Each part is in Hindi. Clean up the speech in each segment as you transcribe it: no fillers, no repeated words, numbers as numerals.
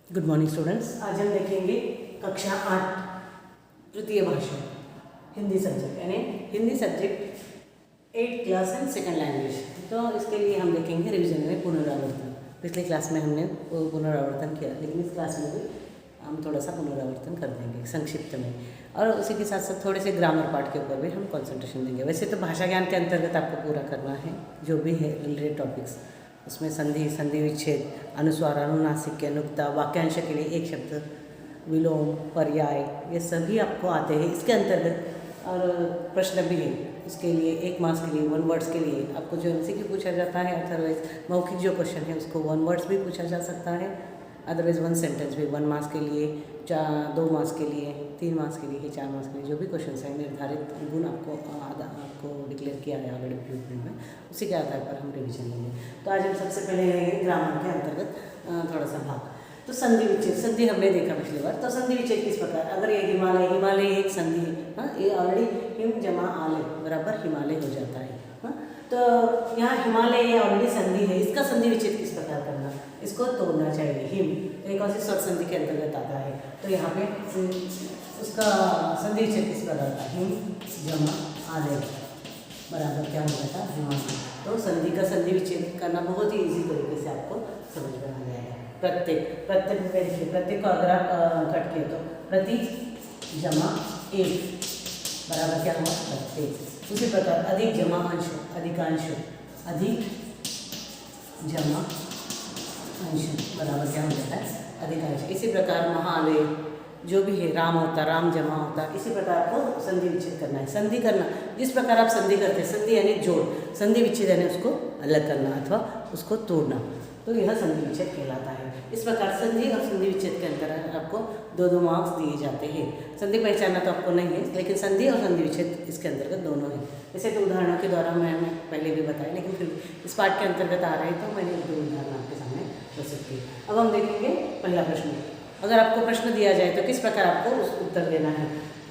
Good morning students. आज हम देखेंगे कक्षा 8 तृतीय भाषा हिंदी सब्जेक्ट यानी Hindi subject 8th class and second language. तो इसके लिए हम देखेंगे रिवीजन में पुनरावर्तन। पिछली क्लास में हमने पुनरावर्तन किया, लेकिन इस क्लास में भी हम थोड़ा सा पुनरावर्तन कर देंगे संक्षिप्त में, और उसी के साथ साथ थोड़े से ग्रामर पार्ट के ऊपर भी हम कंसंट्रेशन देंगे। वैसे तो भाषा ज्ञान के अंतर्गत आपको पूरा करना है जो भी है रिलेटेड टॉपिक्स, उसमें संधि, संधि विच्छेद, अनुस्वार, अनुनासिक, नुक्ता, वाक्यांश के लिए एक शब्द, विलोम, पर्याय, ये सभी आपको आते हैं इसके अंतर्गत। और प्रश्न भी है इसके लिए, 1 मार्क्स के लिए 1 वर्ड्स के लिए आपको जो MCQ पूछा जाता है, अदरवाइज मौखिक जो क्वेश्चन है उसको 1 वर्ड्स भी पूछा जा सकता है, अदरवाइज 1 सेंटेंस भी 1 मार्क्स के लिए, 2 मार्क्स के लिए, 3 मार्क्स के लिए, 4 मार्क्स के लिए, जो भी क्वेश्चन है निर्धारित गुण आपको डिक्लेयर किया है ऑलरेडी प्रीलिमिनरी में, उसी के आधार पर हम रिवीजन लेंगे। तो आज हम सबसे पहले लेंगे ग्रामर के अंतर्गत थोड़ा सा भाग। तो संधि विच्छेद, संधि हमने देखा पिछली बार। तो संधि विच्छेद किस प्रकार, अगर ये हिमालय एक संधि है, हाँ, ये ऑलरेडी हिम जमा आलय बराबर हिमालय हो जाता है, हाँ। तो यहाँ हिमालय ये ऑलरेडी संधि है, इसका संधि विच्छेद किस प्रकार करना, इसको तोड़ना चाहिए। हिम एक और स्वर संधि के अंतर्गत आता है, तो यहाँ पे उसका संधि विच्छेद किस प्रकार था, हिम जमा आलय बराबर क्या हो जाता है, हिमालय। तो संधि का संधि विच्छेद करना बहुत ही इजी तरीके से आपको समझ में आ जाएगा। प्रत्येक में देखिए, प्रत्येक को अगर आप कट किए तो प्रति जमा एक बराबर क्या हुआ, प्रत्येक। उसी प्रकार अधिक जमा अंश, अधिकांश, अधिक जमा अंश बराबर क्या हो जाता है, अधिकांश। इसी प्रकार महालय जो भी है, राम होता, राम जमा होता, इसी प्रकार आपको संधि विच्छेद करना है। संधि करना जिस प्रकार आप संधि करते हैं, संधि यानी जोड़, संधि विच्छेद यानी उसको अलग करना अथवा उसको तोड़ना, तो यह संधि विच्छेद कहलाता है। इस प्रकार संधि और संधि विच्छेद के अंतर्गत आपको 2-2 मार्क्स दिए जाते हैं। संधि पहचानना तो आपको नहीं है, लेकिन संधि और संधि विच्छेद इसके अंतर्गत दोनों है। वैसे तो उदाहरणों के द्वारा मैंने पहले भी बताया, लेकिन फिर इस पाठ के अंतर्गत आ रहे तो मैंने 2 उदाहरण आपके सामने प्रस्तुत किए। अब हम देखेंगे पहला प्रश्न। अगर आपको प्रश्न दिया जाए तो किस प्रकार आपको उस उत्तर देना है।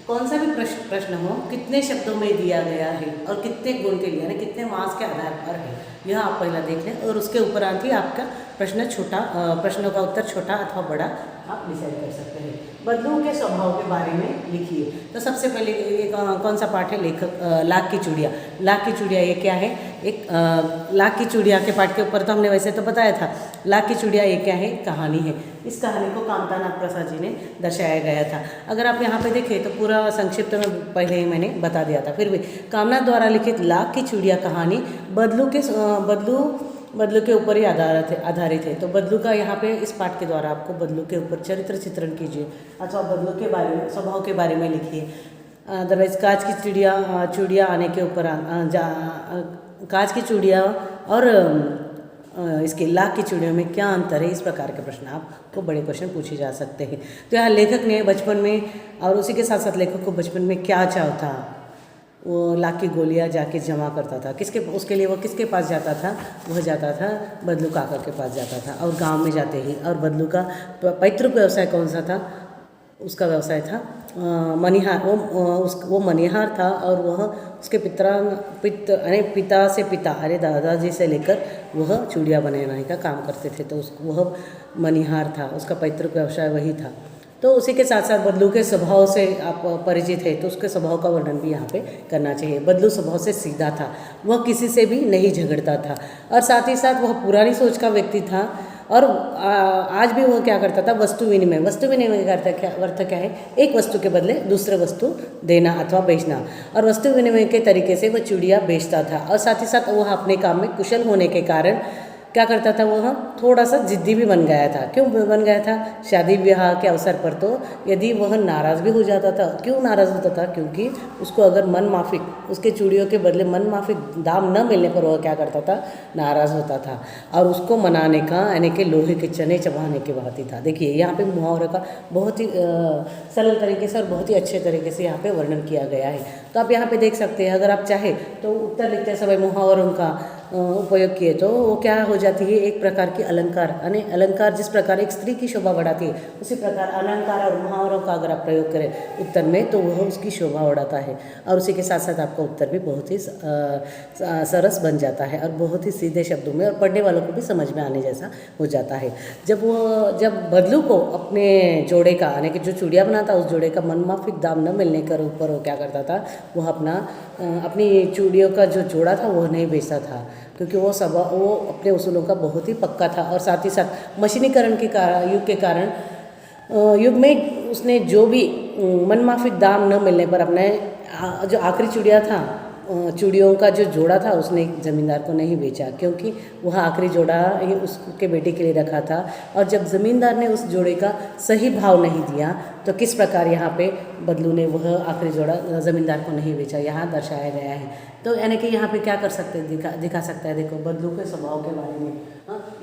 कौन सा भी प्रश्न हो, कितने शब्दों में दिया गया है और कितने गुण के लिए यानी कितने मार्क्स के आधार पर है, यह आप पहला देख लें, और उसके उपरांत ही आपका प्रश्नों का उत्तर छोटा अथवा बड़ा आप डिसाइड कर सकते हैं। बदलू के स्वभाव के बारे में लिखिए। तो सबसे पहले एक कौन सा पाठ है, लेखक लाख की चूड़िया। लाख की चूड़िया ये क्या है, एक लाख की चूड़िया के पाठ के ऊपर तो हमने वैसे तो बताया था। लाख की चूड़िया ये क्या है, कहानी है। इस कहानी को कामतानाथ प्रसाद जी ने दर्शाया गया था। अगर आप यहाँ पे देखें तो पूरा संक्षिप्त में पहले ही मैंने बता दिया था, फिर भी कामनाथ द्वारा लिखित लाख की चूड़िया कहानी बदलू के ऊपर ही आधारित है। तो बदलू का यहाँ पे इस पाठ के द्वारा आपको बदलू के ऊपर चरित्र चित्रण कीजिए अथवा बदलू के बारे में, स्वभाव के बारे में लिखिए। अदरवाइज कांच की चूड़िया आने के ऊपर कांच की चूड़िया और इसके लाख की चूड़ियों में क्या अंतर है, इस प्रकार के प्रश्न आपको बड़े क्वेश्चन पूछे जा सकते हैं। तो यहाँ लेखक ने बचपन में, और उसी के साथ साथ लेखक को बचपन में क्या चाव था, वो लाख की गोलियाँ जाके जमा करता था, उसके लिए वो किसके पास जाता था, वह जाता था बदलू काका के पास जाता था। और गांव में जाते ही, और बदलू का पैतृक व्यवसाय कौन सा था, उसका व्यवसाय था मनिहार। वो मनिहार था, और वह उसके पिता से दादाजी से लेकर वह चूड़ियाँ बनाने का काम करते थे। तो वह मनिहार था, उसका पैतृक व्यवसाय वही था। तो उसी के साथ साथ बदलू के स्वभाव से आप परिचित है, तो उसके स्वभाव का वर्णन भी यहाँ पे करना चाहिए। बदलू स्वभाव से सीधा था, वह किसी से भी नहीं झगड़ता था, और साथ ही साथ वह पुरानी सोच का व्यक्ति था। और आज भी वह क्या करता था, वस्तु विनिमय का अर्थ क्या है, एक वस्तु के बदले दूसरे वस्तु देना अथवा बेचना, और वस्तु विनिमय के तरीके से वह चूड़ियाँ बेचता था। और साथ ही साथ वह अपने काम में कुशल होने के कारण क्या करता था, वह थोड़ा सा जिद्दी भी बन गया था। क्यों बन गया था, शादी ब्याह के अवसर पर तो यदि वह नाराज़ भी हो जाता था। क्यों नाराज़ होता था, क्योंकि उसको अगर मन माफिक उसके चूड़ियों के बदले मन माफिक दाम न मिलने पर वह क्या करता था, नाराज़ होता था। और उसको मनाने का यानी कि लोहे के चने चबाने के बात ही था। देखिए यहाँ पे मुहावरे का बहुत ही सरल तरीके से और बहुत ही अच्छे तरीके से यहाँ पे वर्णन किया गया है। तो आप यहाँ पे देख सकते हैं, अगर आप चाहे तो उत्तर लिखते समय मुहावरों का उपयोग किए तो वो क्या हो जाती है, एक प्रकार की अलंकार, यानी अलंकार जिस प्रकार एक स्त्री की शोभा बढ़ाती है उसी प्रकार अलंकार और मुहावरों का अगर आप प्रयोग करें उत्तर में तो वह उसकी शोभा बढ़ाता है। और उसी के साथ साथ आपका उत्तर भी बहुत ही सरस बन जाता है और बहुत ही सीधे शब्दों में और पढ़ने वालों को भी समझ में आने जैसा हो जाता है। जब बदलू को अपने जोड़े का, यानी कि जो चूड़िया बनाता उस जोड़े का मनमाफिक दाम न मिलने के ऊपर वो क्या करता था, वह अपनी चूड़ियों का जो जोड़ा था वह नहीं बेचता था, क्योंकि वो अपने उसूलों का बहुत ही पक्का था। और साथ ही साथ मशीनीकरण के युग के कारण युग में उसने जो भी मनमाफिक दाम न मिलने पर अपने जो आखिरी चूड़िया था, चूड़ियों का जो जोड़ा था उसने ज़मींदार को नहीं बेचा, क्योंकि वह आखिरी जोड़ा ही उसके बेटे के लिए रखा था। और जब ज़मींदार ने उस जोड़े का सही भाव नहीं दिया तो किस प्रकार यहाँ पे बदलू ने वह आखिरी जोड़ा ज़मींदार को नहीं बेचा, यहाँ दर्शाया गया है। तो यानी कि यहाँ पे क्या कर सकते हैं, दिखा सकता है, देखो बदलू के स्वभाव के बारे में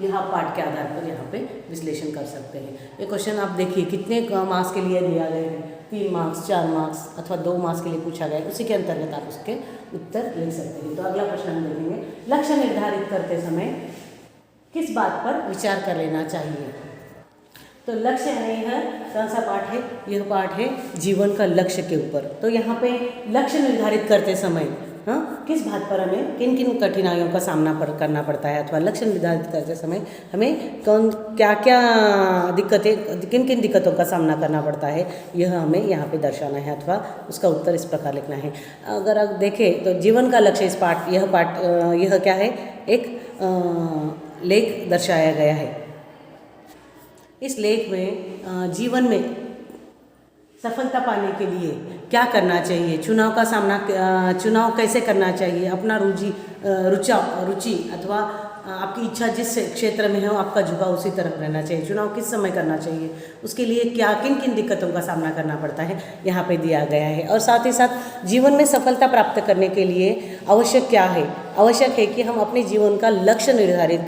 यहाँ पाठ के आधार पर यहाँ पे विश्लेषण कर सकते हैं। ये क्वेश्चन आप देखिए कितने मार्क्स के लिए दिया गया है, 3 मार्क्स, 4 मार्क्स अथवा 2 मार्क्स के लिए पूछा गया है, उसी के अंतर्गत आप उसके उत्तर लिख सकते हैं। तो अगला प्रश्न हम देखेंगे, लक्ष्य निर्धारित करते समय किस बात पर विचार कर लेना चाहिए। तो लक्ष्य है, यह कौन सा पाठ है, यह पाठ है जीवन का लक्ष्य के ऊपर। तो यहाँ पे लक्ष्य निर्धारित करते समय किस बात पर हमें किन किन कठिनाइयों का सामना करना पड़ता है, अथवा लक्ष्य निर्धारित करते समय हमें क्या क्या दिक्कतें, किन किन दिक्कतों का सामना करना पड़ता है, यह हमें यहाँ पे दर्शाना है, अथवा उसका उत्तर इस प्रकार लिखना है। अगर आप देखें तो जीवन का लक्ष्य यह क्या है, एक लेख दर्शाया गया है। इस लेख में जीवन में सफलता पाने के लिए क्या करना चाहिए, चुनाव कैसे करना चाहिए, अपना रुचि अथवा आपकी इच्छा जिस क्षेत्र में हो आपका झुकाव उसी तरफ रहना चाहिए, चुनाव किस समय करना चाहिए, उसके लिए क्या किन किन दिक्कतों का सामना करना पड़ता है यहाँ पे दिया गया है। और साथ ही साथ जीवन में सफलता प्राप्त करने के लिए आवश्यक क्या है, आवश्यक है कि हम अपने जीवन का लक्ष्य निर्धारित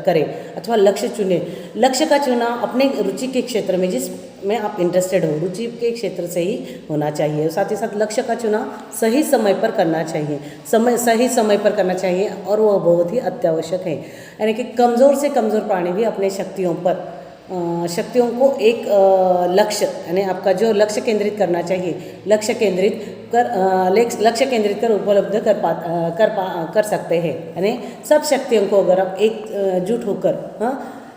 करें अथवा लक्ष्य चुनें। लक्ष्य का चुनाव अपने रुचि के क्षेत्र में, जिसमें आप इंटरेस्टेड हो, रुचि के क्षेत्र से ही होना चाहिए। साथ ही साथ लक्ष्य का चुनाव सही समय पर करना चाहिए, सही समय पर करना चाहिए, और वह बहुत ही अत्यावश्यक है। यानी कि कमज़ोर से कमज़ोर प्राणी भी अपने शक्तियों को एक लक्ष्य, यानी आपका जो लक्ष्य केंद्रित करना चाहिए, लक्ष्य केंद्रित कर उपलब्ध कर सकते हैं। यानी सब शक्तियों को अगर आप एकजुट होकर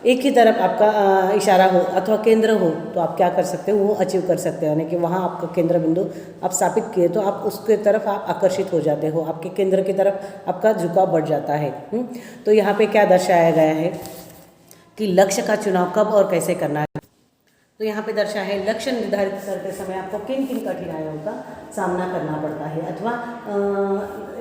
एक ही तरफ आपका इशारा हो अथवा केंद्र हो तो आप क्या कर सकते हो, वो अचीव कर सकते हो। यानी कि वहाँ आपका केंद्र बिंदु आप स्थापित किए तो आप उसके तरफ आप आकर्षित हो जाते हो, आपके केंद्र की तरफ आपका झुकाव बढ़ जाता है। तो यहाँ पे क्या दर्शाया गया है कि लक्ष्य का चुनाव कब और कैसे करना है। तो यहाँ पे दर्शाया है लक्ष्य निर्धारित करते समय आपको किन किन कठिनाइयों का सामना करना पड़ता है, अथवा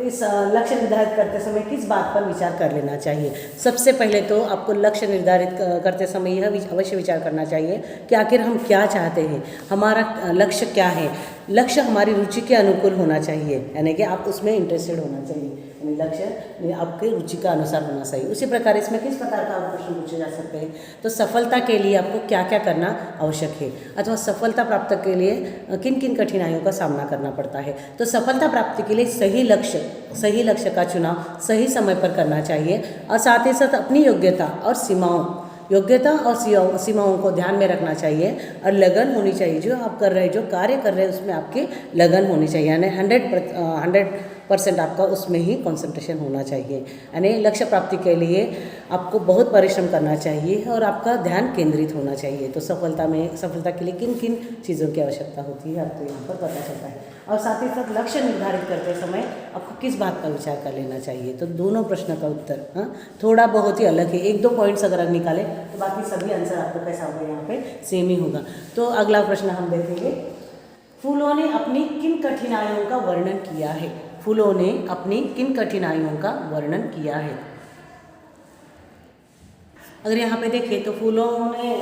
इस लक्ष्य निर्धारित करते समय किस बात पर विचार कर लेना चाहिए। सबसे पहले तो आपको लक्ष्य निर्धारित करते समय यह अवश्य विचार करना चाहिए कि आखिर हम क्या चाहते हैं, हमारा लक्ष्य क्या है। लक्ष्य हमारी रुचि के अनुकूल होना चाहिए, यानी कि आप उसमें इंटरेस्टेड होना चाहिए, यानी लक्ष्य आपके रुचि का अनुसार होना चाहिए। उसी प्रकार इसमें किस प्रकार का प्रश्न पूछे जा सकते हैं, तो सफलता के लिए आपको क्या क्या करना आवश्यक है, अथवा सफलता प्राप्त के लिए किन किन कठिनाइयों का सामना करना पड़ता है। तो सफलता प्राप्ति के लिए सही लक्ष्य का चुनाव सही समय पर करना चाहिए, और साथ ही साथ अपनी योग्यता और सीमाओं को ध्यान में रखना चाहिए, और लगन होनी चाहिए। जो आप कर रहे हैं, जो कार्य कर रहे हैं उसमें आपकी लगन होनी चाहिए, यानी 100% आपका उसमें ही कंसंट्रेशन होना चाहिए। यानी लक्ष्य प्राप्ति के लिए आपको बहुत परिश्रम करना चाहिए और आपका ध्यान केंद्रित होना चाहिए। तो सफलता के लिए किन किन चीज़ों की आवश्यकता होती है आपको यहाँ पर पता चलता है। और साथ ही साथ लक्ष्य निर्धारित करते समय आपको किस बात का विचार कर लेना चाहिए। तो दोनों प्रश्न का उत्तर थोड़ा बहुत ही अलग है, 1-2 पॉइंट्स अगर निकालें तो बाकी सभी आंसर आपको कैसा होगा, यहाँ पे सेम ही होगा। तो अगला प्रश्न हम देखेंगे, फूलों ने अपनी किन कठिनाइयों का वर्णन किया है। फूलों ने अपनी किन कठिनाइयों का वर्णन किया है। अगर यहाँ पे देखें तो फूलों ने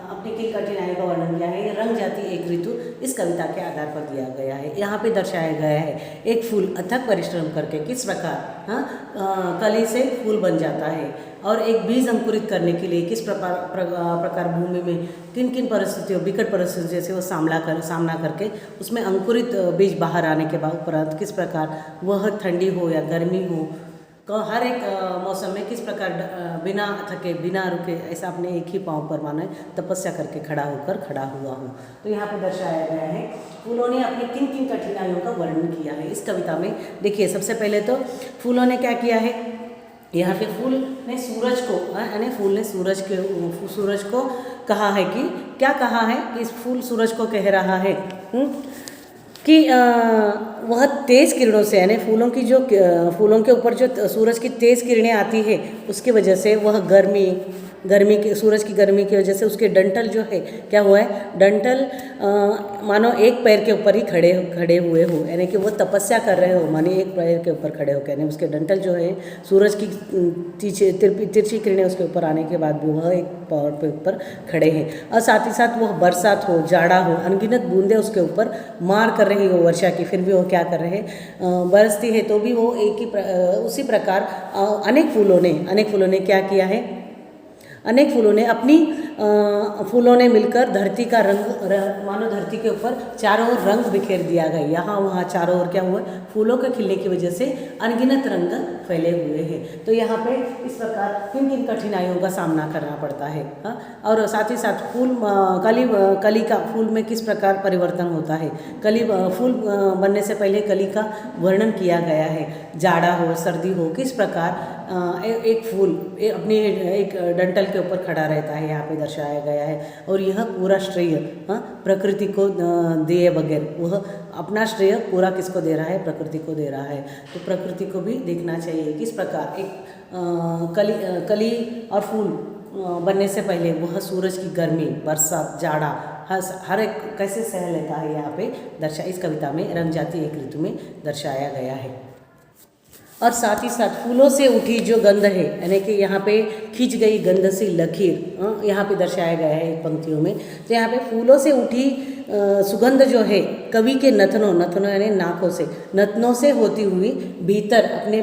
अपनी किन कठिनाइयों का वर्णन किया है। रंग जाति एक ऋतु इस कविता के आधार पर दिया गया है। यहाँ पे दर्शाया गया है एक फूल अथक परिश्रम करके किस प्रकार कली से फूल बन जाता है, और एक बीज अंकुरित करने के लिए किस प्रकार भूमि में किन किन परिस्थितियों, विकट परिस्थितियों से वो सामना करके उसमें अंकुरित बीज बाहर आने के बाद उपरांत किस प्रकार वह ठंडी हो या गर्मी हो हर एक मौसम में किस प्रकार बिना थके बिना रुके ऐसा अपने एक ही पाँव पर माने तपस्या करके खड़ा होकर खड़ा हुआ हूँ। तो यहाँ पे दर्शाया गया है फूलों ने अपनी किन किन कठिनाइयों का वर्णन किया है इस कविता में। देखिए सबसे पहले तो फूलों ने क्या किया है, यहाँ पे फूल ने सूरज को यानी फूल ने सूरज को कहा है कि क्या कहा है कि इस फूल सूरज को कह रहा है कि वह तेज़ किरणों से यानी फूलों के ऊपर जो सूरज की तेज़ किरणें आती है उसकी वजह से वह गर्मी की सूरज की गर्मी की वजह से उसके डंठल जो है क्या हुआ है, डंठल मानो एक पैर के ऊपर ही खड़े हुए हो, यानी कि वो तपस्या कर रहे हो, माने एक पैर के ऊपर खड़े हो, यानी उसके डंठल जो है सूरज की तिरछी किरणें उसके ऊपर आने के बाद भी वह एक पैर पे ऊपर खड़े हैं। और साथ ही साथ वह बरसात हो, जाड़ा हो, अनगिनत बूंदें उसके ऊपर मार कर रही हो वर्षा की, फिर भी वो क्या कर रहे हैं, बरसती है तो भी वो उसी प्रकार अनेक फूलों ने क्या किया है, अनेक फूलों ने मिलकर धरती का रंग मानो धरती के ऊपर चारों ओर रंग बिखेर दिया गया। यहाँ वहाँ चारों ओर क्या हुआ, फूलों के खिलने की वजह से अनगिनत रंग फैले हुए हैं। तो यहाँ पे इस प्रकार किन किन कठिनाइयों का सामना करना पड़ता है। और साथ ही साथ कली का फूल में किस प्रकार परिवर्तन होता है, फूल बनने से पहले कली का वर्णन किया गया है। जाड़ा हो सर्दी हो किस प्रकार एक फूल अपने एक डंठल के ऊपर खड़ा रहता है, यहाँ पे दर्शाया गया है। और यह पूरा श्रेय प्रकृति को दिए बगैर वह अपना श्रेय पूरा किसको दे रहा है, प्रकृति को दे रहा है। तो प्रकृति को भी देखना चाहिए किस प्रकार एक कली और फूल बनने से पहले वह सूरज की गर्मी, बरसात, जाड़ा हर एक कैसे सह लेता है, यहाँ पे इस कविता में रंग जाति एक ऋतु में दर्शाया गया है। और साथ ही साथ फूलों से उठी जो गंध है, यानी कि यहाँ पे खींच गई गंध सी लकीर यहाँ पे दर्शाया गया है एक पंक्तियों में। तो यहाँ पे फूलों से उठी सुगंध जो है कवि के नथनों यानी नथनों से होती हुई भीतर अपने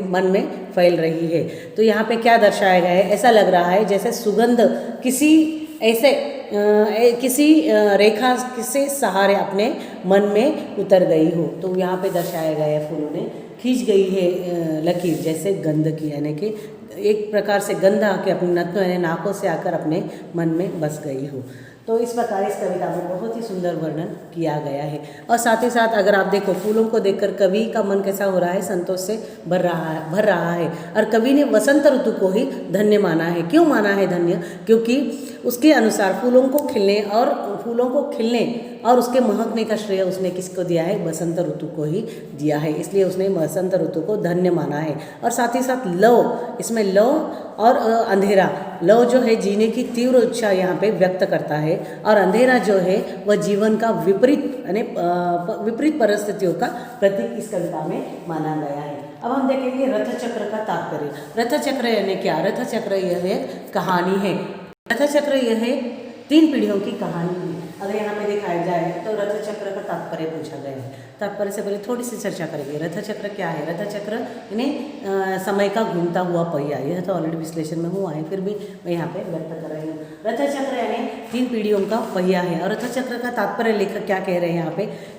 मन में फैल रही है। तो यहाँ पे क्या दर्शाया गया है, ऐसा लग रहा है जैसे सुगंध किसी रेखा से सहारे अपने मन में उतर गई हो। तो यहाँ पे दर्शाया गया है फूलों ने खींच गई है लकीर जैसे गंध की, यानी कि एक प्रकार से गंध आके अपने नथनों यानी नाकों से आकर अपने मन में बस गई हो। तो इस प्रकार इस कविता में बहुत ही सुंदर वर्णन किया गया है। और साथ ही साथ अगर आप देखो फूलों को देखकर कवि का मन कैसा हो रहा है, संतोष से भर रहा है। और कवि ने वसंत ऋतु को ही धन्य माना है। क्यों माना है धन्य? क्योंकि उसके अनुसार फूलों को खिलने और उसके महकने का श्रेय उसने किसको दिया है, बसंत ऋतु को ही दिया है। इसलिए उसने बसंत ऋतु को धन्य माना है। और साथ ही साथ इसमें लव और अंधेरा, लव जो है जीने की तीव्र इच्छा यहाँ पे व्यक्त करता है, और अंधेरा जो है वह जीवन का विपरीत परिस्थितियों का प्रतीक इस कविता में माना गया है। अब हम देखेंगे रथचक्र का तात्पर्य। रथचक्र यानी क्या? रथचक्र यह एक कहानी है। रथचक्र यह 3 पीढ़ियों की कहानी है। अगर यहाँ पे दिखाया जाए तो रथचक्र का तात्पर्य पूछा गया है। तात्पर्य से पहले थोड़ी सी चर्चा करेंगे। रथचक्र क्या है? रथचक्र यानी समय का घूमता हुआ पहिया। यह तो ऑलरेडी विश्लेषण में हुआ है, फिर भी मैं यहाँ पे व्यक्त कर रही हूँ। रथचक्र यानी 3 पीढ़ियों का पहिया है। और रथचक्र का तात्पर्य लेखक क्या कह रहे हैं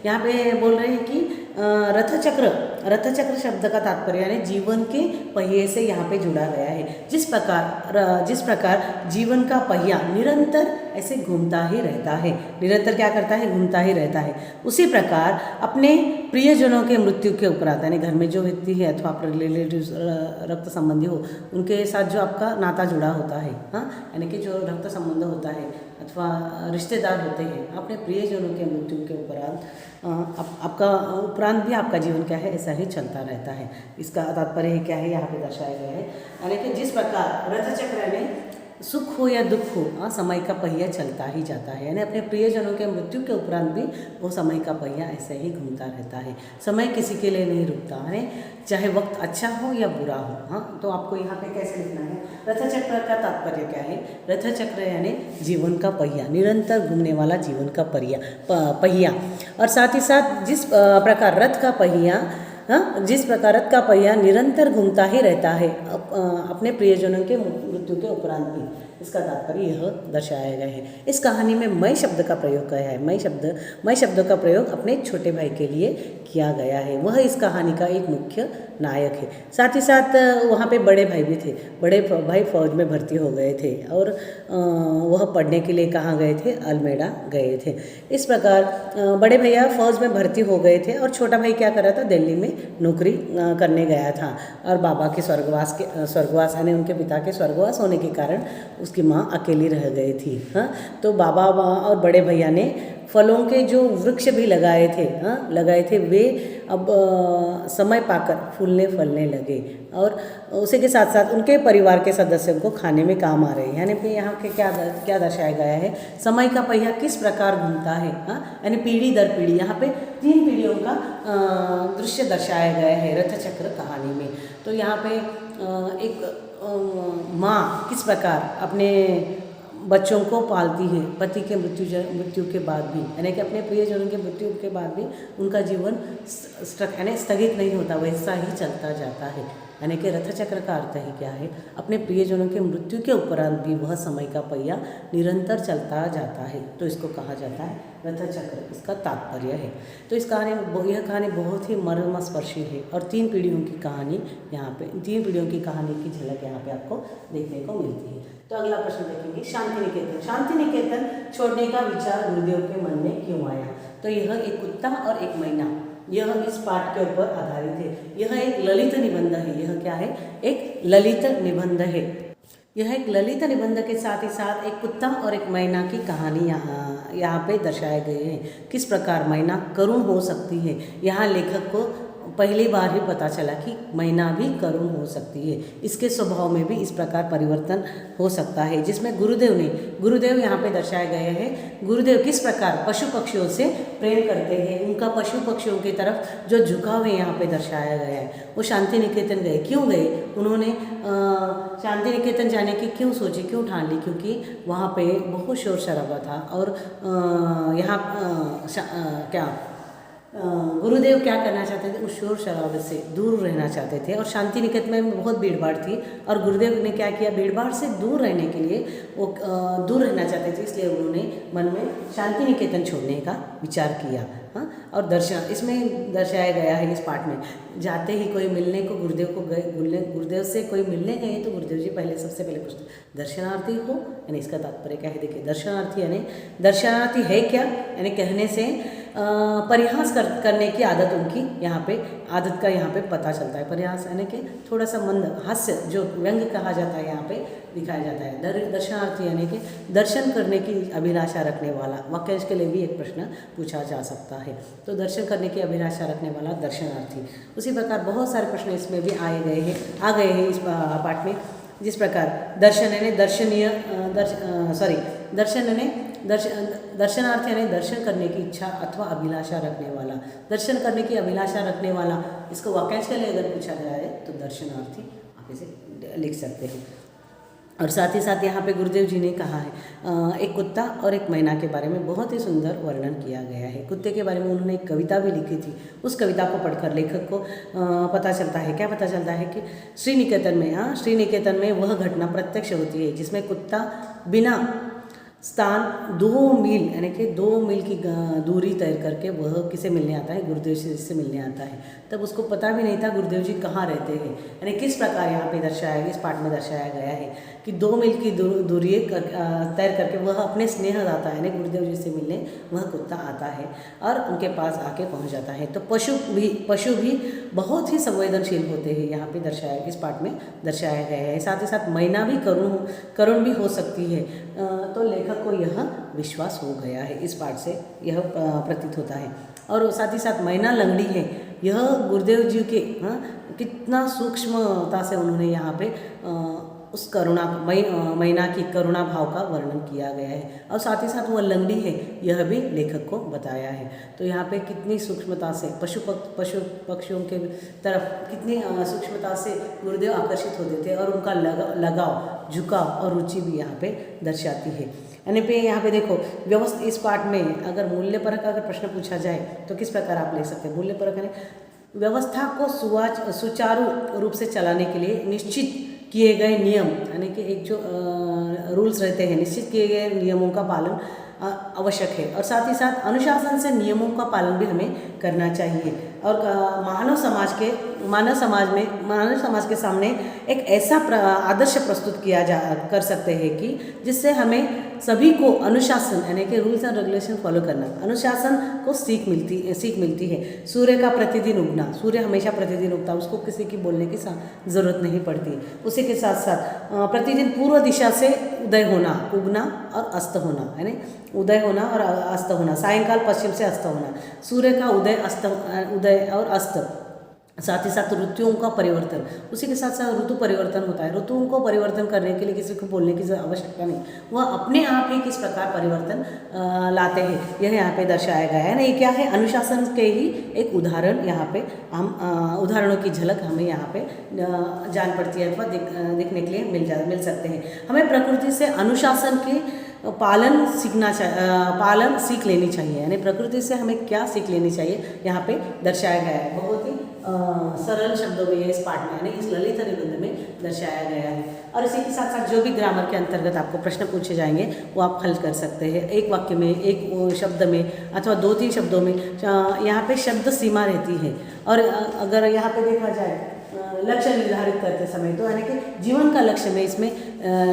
यहाँ पे बोल रहे हैं कि रथचक्र शब्द का तात्पर्य यानी जीवन के पहिए से यहाँ पे जुड़ा गया है। जिस प्रकार जीवन का पहिया निरंतर ऐसे घूमता ही रहता है, निरंतर क्या करता है, घूमता ही रहता है, उसी प्रकार अपने प्रियजनों के मृत्यु के उपरांत यानी घर में जो व्यक्ति है अथवा रिलेटिव रक्त संबंधी हो, उनके साथ जो आपका नाता जुड़ा होता है, यानी कि जो रक्त संबंध होता है अथवा रिश्तेदार होते हैं, अपने प्रियजनों के मृत्यु के उपरांत भी आपका जीवन क्या है, ऐसा ही चलता रहता है। इसका तात्पर्य क्या है यहाँ पे दर्शाया गया है। यानी कि जिस प्रकार रथचक्र में सुख हो या दुख हो, समय का पहिया चलता ही जाता है, यानी अपने प्रियजनों के मृत्यु के उपरांत भी वो समय का पहिया ऐसे ही घूमता रहता है। समय किसी के लिए नहीं रुकता है, चाहे वक्त अच्छा हो या बुरा हो। तो आपको यहाँ पे कैसे लिखना है? रथचक्र का तात्पर्य क्या है? रथचक्र यानी जीवन का पहिया, निरंतर घूमने वाला जीवन का पहिया। और साथ ही साथ जिस प्रकार रथ का पहिया निरंतर घूमता ही रहता है अपने प्रियजनों के मृत्यु के उपरांत भी, इसका तात्पर्य यह दर्शाया गया है। इस कहानी में मैं शब्द का प्रयोग किया है। मैं शब्द का प्रयोग अपने छोटे भाई के लिए किया गया है। वह इस कहानी का एक मुख्य नायक है। साथ ही साथ वहाँ पे बड़े भाई भी थे। बड़े भाई फौज में भर्ती हो गए थे और वह पढ़ने के लिए कहाँ गए थे? अल्मेडा गए थे। इस प्रकार बड़े भैया फौज में भर्ती हो गए थे और छोटा भाई क्या कर रहा था? दिल्ली में नौकरी करने गया था। और बाबा के स्वर्गवास यानी उनके पिता के स्वर्गवास होने के कारण उसकी माँ अकेली रह गई थी। हाँ, तो बाबा और बड़े भैया ने फलों के जो वृक्ष भी लगाए थे वे अब समय पाकर फूलने फलने लगे और उसी के साथ साथ उनके परिवार के सदस्यों को खाने में काम आ रहे हैं। यानी कि यहाँ के क्या दर्शाया गया है? समय का पहिया किस प्रकार घूमता है। यानी पीढ़ी दर पीढ़ी यहाँ पे 3 पीढ़ियों का दृश्य दर्शाया गया है रथ चक्र कहानी में। तो यहाँ पे एक माँ किस प्रकार अपने बच्चों को पालती है पति के मृत्यु के बाद भी, यानी कि अपने प्रियजनों के मृत्यु के बाद भी उनका जीवन स्थगित नहीं होता, वैसा ही चलता जाता है। यानी कि रथ चक्र का अर्थ ही क्या है? अपने प्रियजनों के मृत्यु के उपरांत भी वह समय का पहिया निरंतर चलता जाता है, तो इसको कहा जाता है रथ चक्र। इसका तात्पर्य है। तो यह कहानी बहुत ही मर्मस्पर्शी है और 3 पीढ़ियों की कहानी यहाँ पे 3 पीढ़ियों की कहानी की झलक यहाँ पे आपको देखने को मिलती है। तो अगला प्रश्न देखेंगे, शांति निकेतन। शांति निकेतन छोड़ने का विचार गुरुदेव के मन में क्यों आया? तो यह एक कुत्ता और एक मैना, यह इस पाठ के ऊपर आधारित है। यह एक ललित निबंध है। यह क्या है? एक ललित निबंध है। यह एक ललित निबंध के साथ ही साथ एक कुत्ता और एक मैना की कहानी यहाँ पे दर्शाए गए हैं। किस प्रकार मैना करुण हो सकती है। यहाँ लेखक को पहली बार ही पता चला कि मैना भी करुण हो सकती है। इसके स्वभाव में भी इस प्रकार परिवर्तन हो सकता है, जिसमें गुरुदेव यहाँ पे दर्शाए गए हैं। गुरुदेव किस प्रकार पशु पक्षियों से प्रेम करते हैं, उनका पशु पक्षियों की तरफ जो झुकाव है यहाँ पे दर्शाया गया है। वो शांति निकेतन गए, क्यों गए? उन्होंने शांति निकेतन जाने की क्यों सोची, क्यों ठान ली? क्योंकि वहाँ पे बहुत शोर शराबा था और गुरुदेव क्या करना चाहते थे? उस शोर शराबे से दूर रहना चाहते थे और शांति निकेतन में बहुत भीड़ भाड़ थी और गुरुदेव ने क्या किया? भीड़ भाड़ से दूर रहने के लिए वो दूर रहना चाहते थे, इसलिए उन्होंने मन में शांति निकेतन छोड़ने का विचार किया। हाँ, और दर्शन इसमें दर्शाया गया है। इस पाठ में जाते ही कोई मिलने को गुरुदेव से कोई मिलने गए तो गुरुदेव जी सबसे पहले पूछते, दर्शनार्थी हो? यानी इसका तात्पर्य क्या है? देखिए, दर्शनार्थी है क्या? यानी कहने से परिहास करने की आदत उनकी आदत का यहाँ पे पता चलता है। परिहास यानी कि थोड़ा सा मंद हास्य, जो व्यंग कहा जाता है, यहाँ पे दिखाया जाता है। दर्शनार्थी यानी कि दर्शन करने की अभिलाषा रखने वाला। वाक्यांश के लिए भी एक प्रश्न पूछा जा सकता है। तो दर्शन करने की अभिलाषा रखने वाला दर्शनार्थी। उसी प्रकार बहुत सारे प्रश्न इसमें भी आ गए हैं इस पाठ में। जिस प्रकार दर्शनार्थी यानी दर्शन करने की इच्छा अथवा अभिलाषा रखने वाला। दर्शन करने की अभिलाषा रखने वाला, इसको वाक्यांश के लिए अगर पूछा गया है तो दर्शनार्थी आप इसे लिख सकते हैं। और साथ ही साथ यहाँ पे गुरुदेव जी ने कहा है एक कुत्ता और एक मैना के बारे में बहुत ही सुंदर वर्णन किया गया है। कुत्ते के बारे में उन्होंने एक कविता भी लिखी थी। उस कविता को पढ़कर लेखक को पता चलता है, क्या पता चलता है कि श्री निकेतन में वह घटना प्रत्यक्ष होती है जिसमें कुत्ता बिना स्थान 2 मील यानी कि 2 मील की दूरी तय करके वह किसे मिलने आता है? गुरुदेव से मिलने आता है। तब उसको पता भी नहीं था गुरुदेव जी कहाँ रहते हैं। यानी किस प्रकार यहाँ पे इस पाठ में दर्शाया गया है कि 2 मील की दूरी तय करके वह अपने स्नेह आता है, यानी गुरुदेव जी से मिलने वह कुत्ता आता है और उनके पास आके पहुँच जाता है। तो पशु भी बहुत ही संवेदनशील होते हैं, यहाँ पे इस पाठ में दर्शाया गया है। साथ ही साथ मैना भी करुण भी हो सकती है। तो लेखक को यह विश्वास हो गया है, इस पाठ से यह प्रतीत होता है। और साथ ही साथ मैना लंगड़ी है। यह गुरुदेव जी के कितना सूक्ष्मता से उन्होंने यहाँ पे उस मैना की करुणा भाव का वर्णन किया गया है। और साथ ही साथ वह लंगड़ी है, यह भी लेखक को बताया है। तो यहाँ पे कितनी सूक्ष्मता से पशु पक्षियों के तरफ कितनी सूक्ष्मता से गुरुदेव आकर्षित होते थे और उनका लगाव, झुकाव और रुचि भी यहाँ पे दर्शाती है। यानी पे यहाँ पे देखो व्यवस्था, इस पाठ में अगर मूल्यपरक अगर प्रश्न पूछा जाए तो किस प्रकार आप ले सकते हैं? मूल्यपरक यानी व्यवस्था को सुचारू रूप से चलाने के लिए निश्चित किए गए नियम, यानी कि एक जो रूल्स रहते हैं, निश्चित किए गए नियमों का पालन आवश्यक है। और साथ ही साथ अनुशासन से नियमों का पालन भी हमें करना चाहिए। और मानव समाज के सामने एक ऐसा आदर्श प्रस्तुत किया कर सकते हैं कि जिससे हमें सभी को अनुशासन, यानी कि रूल्स एंड रेगुलेशन फॉलो करना, अनुशासन को सीख मिलती है। सूर्य का प्रतिदिन उगना, सूर्य हमेशा प्रतिदिन उगता, उसको किसी की बोलने की ज़रूरत नहीं पड़ती। उसी के साथ साथ प्रतिदिन पूर्व दिशा से उदय होना, उगना और अस्त होना, यानी उदय होना और अस्त होना, सायंकाल पश्चिम से अस्त होना, सूर्य का उदय और अस्त, साथ ही साथ ऋतुओं का परिवर्तन, उसी के साथ साथ ऋतु परिवर्तन होता है। ऋतुओं को परिवर्तन करने के लिए किसी को बोलने की आवश्यकता नहीं, वह अपने आप ही किस प्रकार परिवर्तन लाते हैं, यह यहाँ पे दर्शाया गया है ना। ये क्या है, अनुशासन के ही एक उदाहरण, यहाँ पे हम उदाहरणों की झलक हमें यहाँ पे जान पड़ती है अथवा देखने के लिए मिल सकते हैं। हमें प्रकृति से अनुशासन के पालन सीख लेनी चाहिए, यानी प्रकृति से हमें क्या सीख लेनी चाहिए यहाँ पे दर्शाया गया है। बहुत ही सरल शब्दों में इस पाठ में, यानी इस ललित निबंध में दर्शाया गया है। और इसी के साथ साथ जो भी ग्रामर के अंतर्गत आपको प्रश्न पूछे जाएंगे वो आप हल कर सकते हैं। एक वाक्य में, एक शब्द में अथवा 2-3 शब्दों में यहाँ पे शब्द सीमा रहती है। और अगर यहाँ पे देखा जाए लक्ष्य निर्धारित करते समय, तो यानी कि जीवन का लक्ष्य में इसमें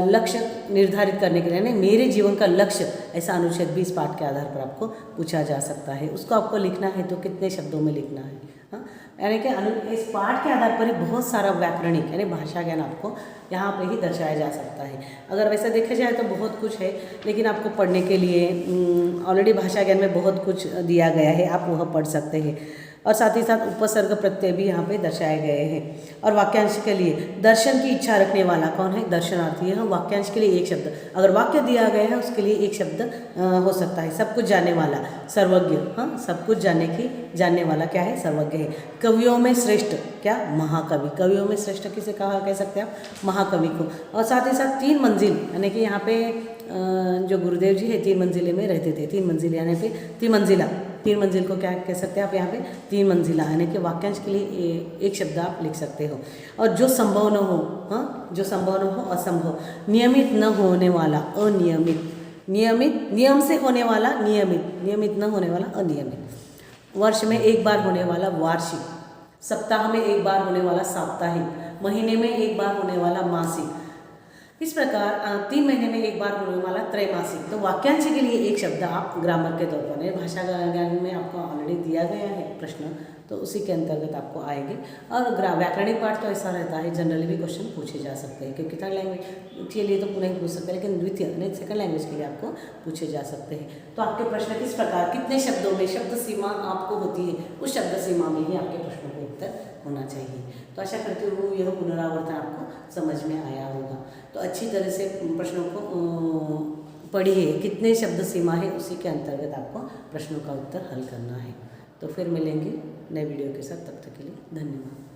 लक्ष्य निर्धारित करने के लिए, यानी मेरे जीवन का लक्ष्य, ऐसा अनुच्छेद 20 पाठ के आधार पर आपको पूछा जा सकता है। उसको आपको लिखना है तो कितने शब्दों में लिखना है, हाँ, यानी कि इस पाठ के आधार पर ही बहुत सारा व्याकरणिक यानी भाषा ज्ञान आपको यहाँ पे ही दर्शाया जा सकता है। अगर वैसे देखा जाए तो बहुत कुछ है, लेकिन आपको पढ़ने के लिए ऑलरेडी भाषा ज्ञान में बहुत कुछ दिया गया है, आप वह पढ़ सकते हैं। और साथ ही साथ उपसर्ग प्रत्यय भी यहाँ पे दर्शाए गए हैं। और वाक्यांश के लिए दर्शन की इच्छा रखने वाला कौन है, दर्शनार्थी है। वाक्यांश के लिए एक शब्द, अगर वाक्य दिया गया है उसके लिए एक शब्द हो सकता है। सब कुछ जानने वाला, सर्वज्ञ, हाँ, सब कुछ जानने वाला क्या है, सर्वज्ञ है। कवियों में श्रेष्ठ क्या, महाकवि। कवियों में श्रेष्ठ किसे कह सकते हैं आप, महाकवि को। और साथ ही साथ 3 मंजिल, यानी कि यहाँ पे जो गुरुदेव जी है 3 मंजिले में रहते थे। 3 मंजिल यानी पे 3 मंजिला, 3 मंजिल को क्या कह सकते हैं आप यहाँ पे, 3 मंजिला, यानी कि वाक्यांश के लिए एक शब्द आप लिख सकते हो। और जो संभव न हो, हाँ, जो संभव न हो, असंभव। नियमित न होने वाला, अनियमित। नियमित, नियम से होने वाला नियमित, नियमित न होने वाला अनियमित। वर्ष में एक बार होने वाला वार्षिक, सप्ताह में एक बार होने वाला साप्ताहिक, महीने में एक बार होने वाला मासिक। इस प्रकार 3 महीने में एक बार होने वाला त्रैमासिक। तो वाक्यांश के लिए एक शब्द आप ग्रामर के तौर पर, भाषा ज्ञान में आपको ऑलरेडी दिया गया है प्रश्न, तो उसी के अंतर्गत आपको आएंगे। और व्याकरणिक पाठ तो ऐसा रहता है, जनरली भी क्वेश्चन पूछे जा सकते हैं, क्योंकि थर्ड लैंग्वेज के लिए तो पूरा ही पूछ सकते हैं, लेकिन द्वितीय यानी सेकंड लैंग्वेज के लिए आपको पूछे जा सकते हैं। तो आपके प्रश्न किस प्रकार, कितने शब्दों में शब्द सीमा आपको होती है, उस शब्द सीमा में ही आपके प्रश्नों का उत्तर होना चाहिए। तो आशा करती हूँ यह पुनरावर्तन आपको समझ में आया होगा। तो अच्छी तरह से प्रश्नों को पढ़िए, कितने शब्द सीमा है उसी के अंतर्गत आपको प्रश्नों का उत्तर हल करना है। तो फिर मिलेंगे नए वीडियो के साथ, तब तक के लिए धन्यवाद।